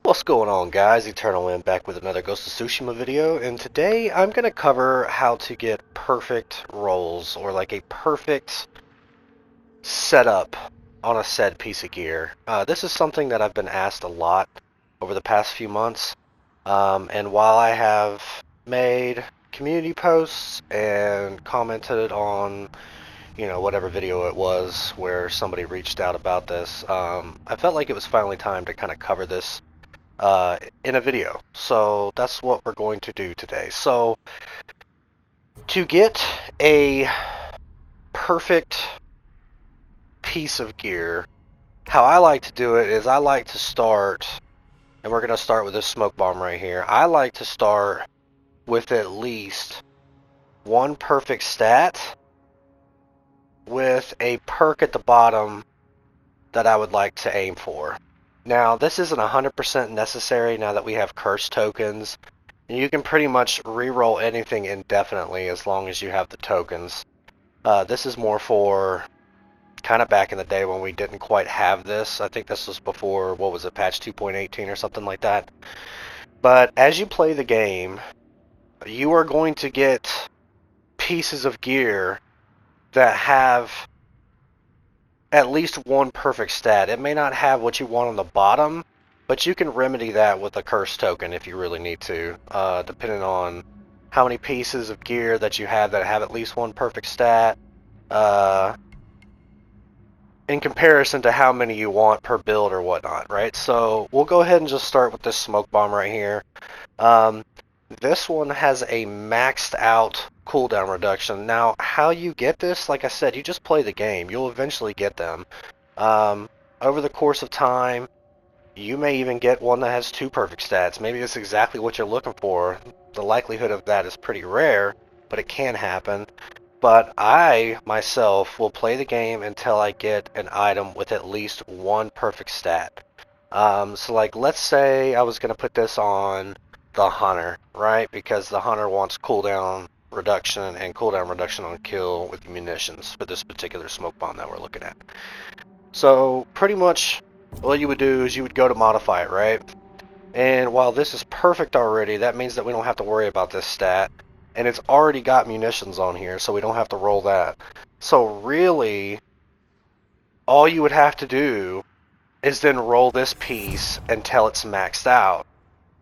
What's going on, guys? Eternal Wind back with another Ghost of Tsushima video, and today I'm going to cover how to get perfect rolls, or like a perfect setup on a said piece of gear. This is something that I've been asked a lot over the past few months, and while I have made community posts and commented on whatever video it was where somebody reached out about this, I felt like it was finally time to kind of cover this in a video. So that's what we're going to do today. So to get a perfect piece of gear, how I like to do it is I like to start, and we're going to start with this smoke bomb right here. I like to start with at least one perfect stat with a perk at the bottom that I would like to aim for. Now, this isn't 100% necessary now that we have curse tokens. You can pretty much reroll anything indefinitely as long as you have the tokens. This is more for kind of back in the day when we didn't quite have this. I think this was before, what was it, patch 2.18 or something like that. But as you play the game, you are going to get pieces of gear that have at least one perfect stat. It may not have what you want on the bottom, but you can remedy that with a curse token if you really need to, depending on how many pieces of gear that you have that have at least one perfect stat, in comparison to how many you want per build or whatnot, right? So we'll go ahead and just start with this smoke bomb right here. This one has a maxed out cooldown reduction. Now, how you get this, like I said, you just play the game. You'll eventually get them. Over the course of time, you may even get one that has two perfect stats. Maybe it's exactly what you're looking for. The likelihood of that is pretty rare, but it can happen. But I, myself, will play the game until I get an item with at least one perfect stat. So like, let's say I was going to put this on the Hunter, right? Because the Hunter wants cooldown reduction and cooldown reduction on kill with munitions for this particular smoke bomb that we're looking at. So pretty much what you would do is you would go to modify it, right? And while this is perfect already, that means that we don't have to worry about this stat. And it's already got munitions on here, so we don't have to roll that. So really, all you would have to do is then roll this piece until it's maxed out.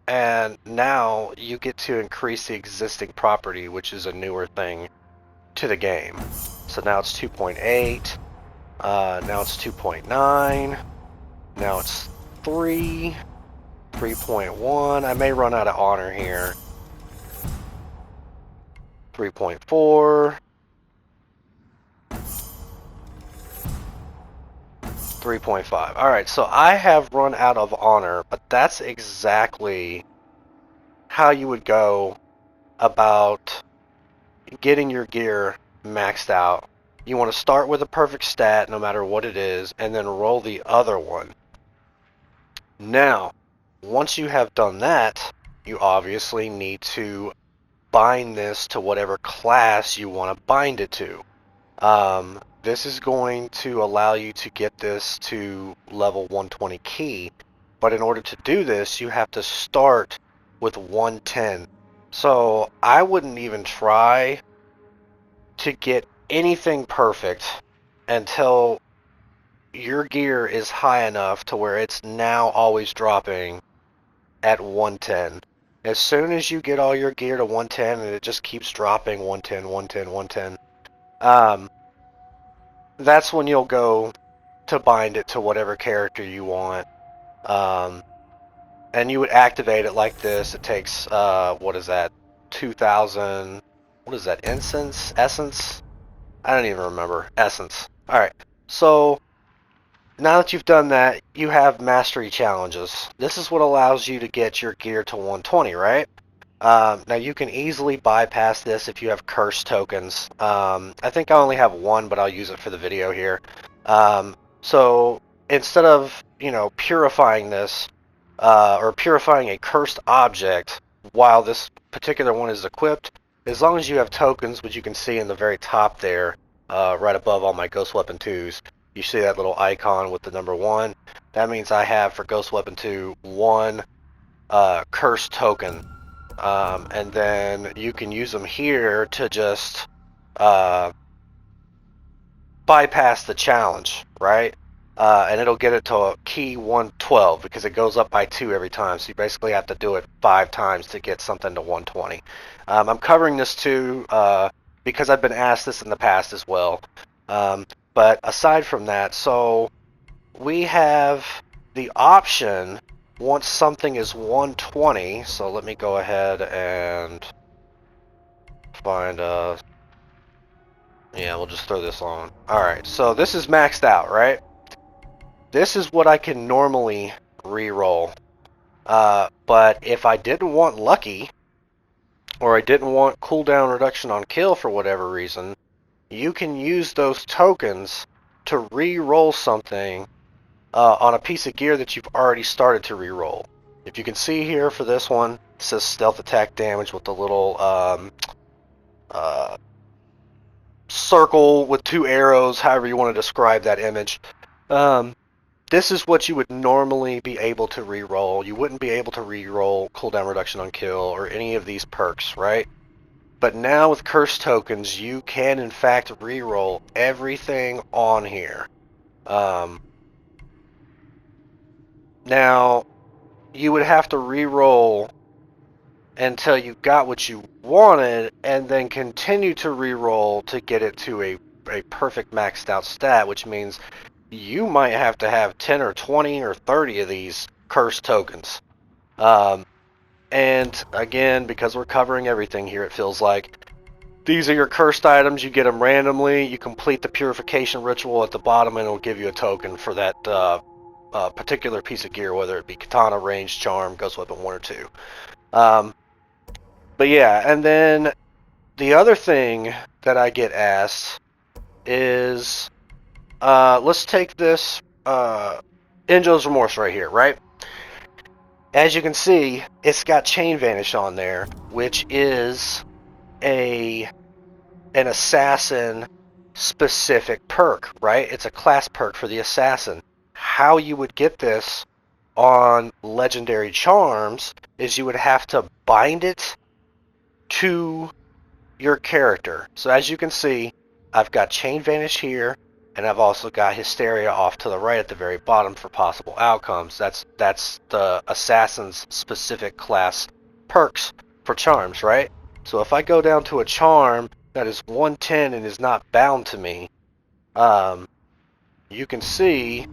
And now you get to increase the existing property, which is a newer thing to the game. So now it's 2.8, now it's 2.9, now it's 3, 3.1. I may run out of honor here. 3.4, 3.5. Alright, so I have run out of honor, but that's exactly how you would go about getting your gear maxed out. You want to start with a perfect stat, no matter what it is, and then roll the other one. Now, once you have done that, you obviously need to bind this to whatever class you want to bind it to. This is going to allow you to get this to level 120 key, but in order to do this, you have to start with 110. So I wouldn't even try to get anything perfect until your gear is high enough to where it's now always dropping at 110. As soon as you get all your gear to 110 and it just keeps dropping 110, 110, 110, that's when you'll go to bind it to whatever character you want. And you would activate it like this. It takes, what is that, 2,000, what is that, essence? I don't even remember, essence. Alright, so now that you've done that, you have mastery challenges. This is what allows you to get your gear to 120, right? Now you can easily bypass this if you have curse tokens. I think I only have one, but I'll use it for the video here. So instead of, purifying this, or purifying a cursed object while this particular one is equipped, as long as you have tokens, which you can see in the very top there, right above all my Ghost Weapon 2s, you see that little icon with the number 1. That means I have for Ghost Weapon 2, 1, curse token. And then you can use them here to just bypass the challenge, right? And it'll get it to a key 112 because it goes up by 2 every time. So you basically have to do it 5 times to get something to 120. I'm covering this too because I've been asked this in the past as well. But aside from that, so we have the option once something is 120. So let me go ahead and find yeah, we'll just throw this on. Alright, so this is maxed out, right? This is what I can normally re-roll. But if I didn't want lucky, or I didn't want cooldown reduction on kill for whatever reason, you can use those tokens to re-roll something on a piece of gear that you've already started to re-roll. If you can see here for this one, it says stealth attack damage with the little circle with 2 arrows, however you want to describe that image. This is what you would normally be able to re-roll. You wouldn't be able to re-roll cooldown reduction on kill or any of these perks, right? But now with curse tokens, you can in fact re-roll everything on here. Now, you would have to re-roll until you got what you wanted, and then continue to re-roll to get it to a perfect maxed out stat, which means you might have to have 10 or 20 or 30 of these curse tokens. And again, because we're covering everything here, it feels like these are your cursed items. You get them randomly. You complete the purification ritual at the bottom, and it'll give you a token for that particular piece of gear, whether it be katana, range, charm, ghost weapon 1 or 2. But yeah, and then the other thing that I get asked is, let's take this Injo's Remorse right here, right? As you can see, it's got Chain Vanish on there, which is an assassin specific perk, right? It's a class perk for the assassin. How you would get this on legendary charms is you would have to bind it to your character. So as you can see, I've got Chain Vanish here, and I've also got Hysteria off to the right at the very bottom for possible outcomes. That's the assassin's specific class perks for charms, right? So if I go down to a charm that is 110 and is not bound to me, you can see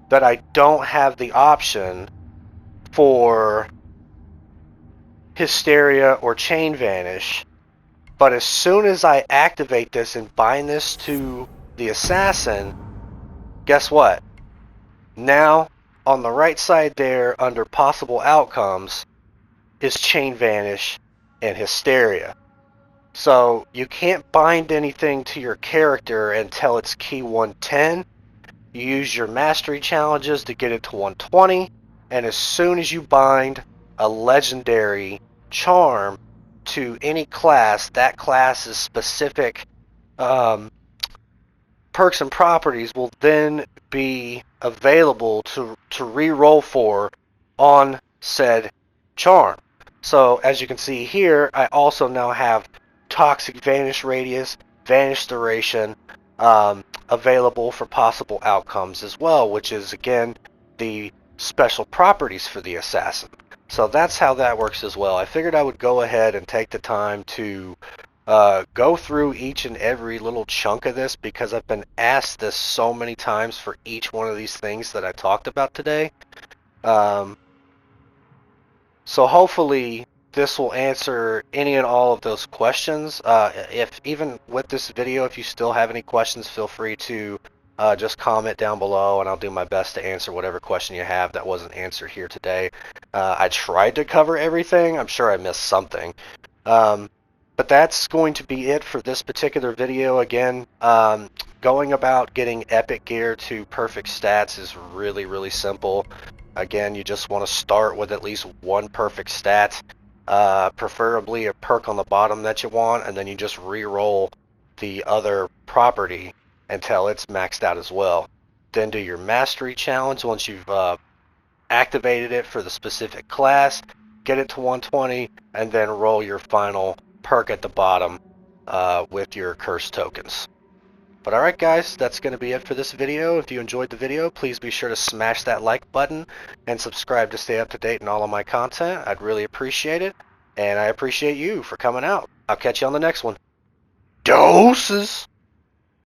that I don't have the option for Hysteria or Chain Vanish. But as soon as I activate this and bind this to the assassin, guess what? Now, on the right side there, under possible outcomes, is Chain Vanish and Hysteria. So you can't bind anything to your character until it's key 110. You use your mastery challenges to get it to 120. And as soon as you bind a legendary charm to any class, that class's specific perks and properties will then be available to re-roll for on said charm. So as you can see here, I also now have Toxic Vanish Radius, Vanish Duration available for possible outcomes as well, which is again the special properties for the assassin. So that's how that works as well. I figured I would go ahead and take the time to go through each and every little chunk of this because I've been asked this so many times for each one of these things that I talked about today. So hopefully this will answer any and all of those questions. If even with this video, if you still have any questions, feel free to just comment down below and I'll do my best to answer whatever question you have that wasn't answered here today. I tried to cover everything. I'm sure I missed something. But that's going to be it for this particular video. Again, going about getting epic gear to perfect stats is really, really simple. Again, you just want to start with at least one perfect stat, preferably a perk on the bottom that you want, and then you just re-roll the other property until it's maxed out as well. Then do your mastery challenge once you've activated it for the specific class, get it to 120, and then roll your final perk at the bottom with your curse tokens. But alright guys, that's going to be it for this video. If you enjoyed the video, please be sure to smash that like button and subscribe to stay up to date on all of my content. I'd really appreciate it, and I appreciate you for coming out. I'll catch you on the next one. Doses!